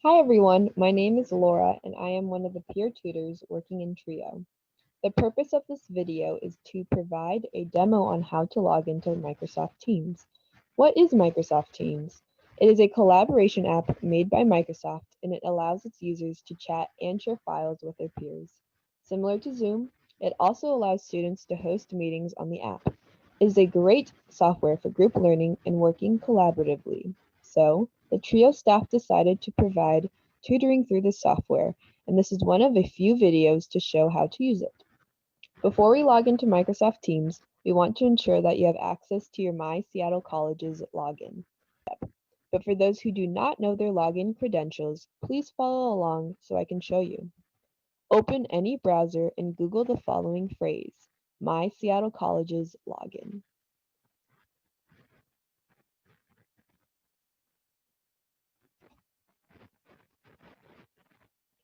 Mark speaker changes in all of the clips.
Speaker 1: Hi everyone, my name is Laura and I am one of the peer tutors working in TRiO. The purpose of this video is to provide a demo on how to log into Microsoft Teams. What is Microsoft Teams? It is a collaboration app made by Microsoft and it allows its users to chat and share files with their peers. Similar to Zoom, it also allows students to host meetings on the app. It is a great software for group learning and working collaboratively. So, the TRiO staff decided to provide tutoring through this software, and this is one of a few videos to show how to use it. Before we log into Microsoft Teams, we want to ensure that you have access to your MySeattleColleges login. But for those who do not know their login credentials, please follow along so I can show you. Open any browser and Google the following phrase, MySeattleColleges login.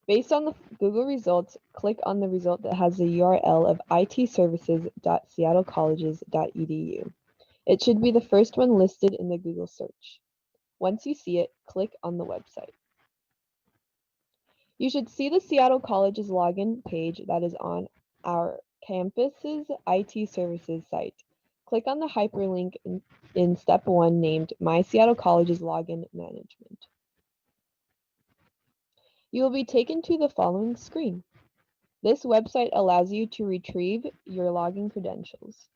Speaker 1: Based on the Google results, click on the result that has the URL of itservices.seattlecolleges.edu. It should be the first one listed in the Google search. Once you see it, click on the website. You should see the Seattle Colleges login page that is on our campus's IT services site. Click on the hyperlink in step 1 named My Seattle Colleges Login Management. You will be taken to the following screen. This website allows you to retrieve your login credentials.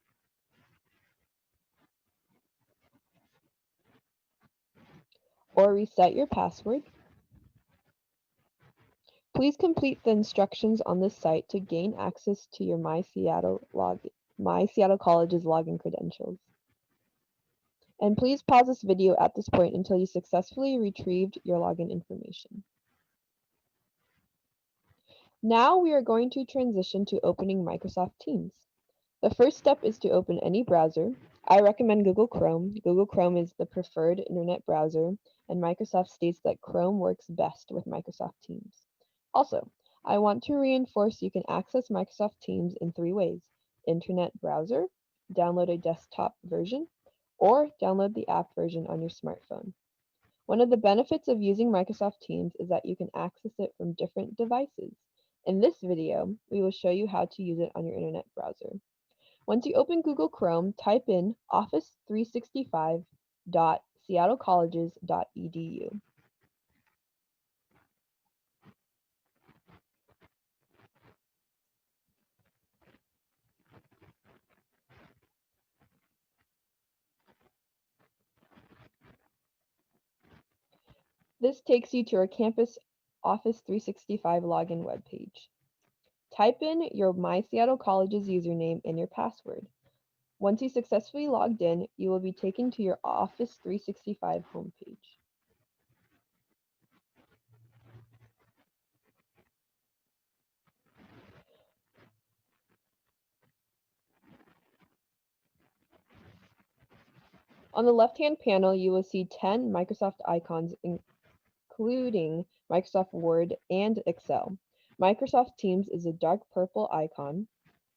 Speaker 1: Or reset your password. Please complete the instructions on this site to gain access to your My Seattle Colleges login credentials. And please pause this video at this point until you successfully retrieved your login information. Now we are going to transition to opening Microsoft Teams. The first step is to open any browser. I recommend Google Chrome. Google Chrome is the preferred internet browser, and Microsoft states that Chrome works best with Microsoft Teams. Also, I want to reinforce you can access Microsoft Teams in 3 ways: internet browser, download a desktop version, or download the app version on your smartphone. One of the benefits of using Microsoft Teams is that you can access it from different devices. In this video, we will show you how to use it on your internet browser. Once you open Google Chrome, type in office365.seattlecolleges.edu. This takes you to our campus Office 365 login webpage. Type in your My Seattle Colleges username and your password. Once you successfully logged in, you will be taken to your Office 365 homepage. On the left-hand panel, you will see 10 Microsoft icons, including Microsoft Word and Excel. Microsoft Teams is a dark purple icon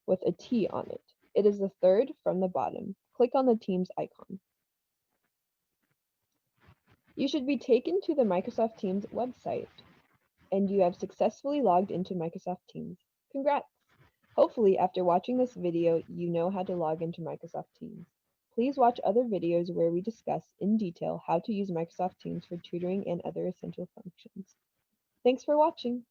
Speaker 1: with a T on it. It is the third from the bottom. Click on the Teams icon. You should be taken to the Microsoft Teams website, and you have successfully logged into Microsoft Teams. Congrats! Hopefully, after watching this video, you know how to log into Microsoft Teams. Please watch other videos where we discuss in detail how to use Microsoft Teams for tutoring and other essential functions. Thanks for watching.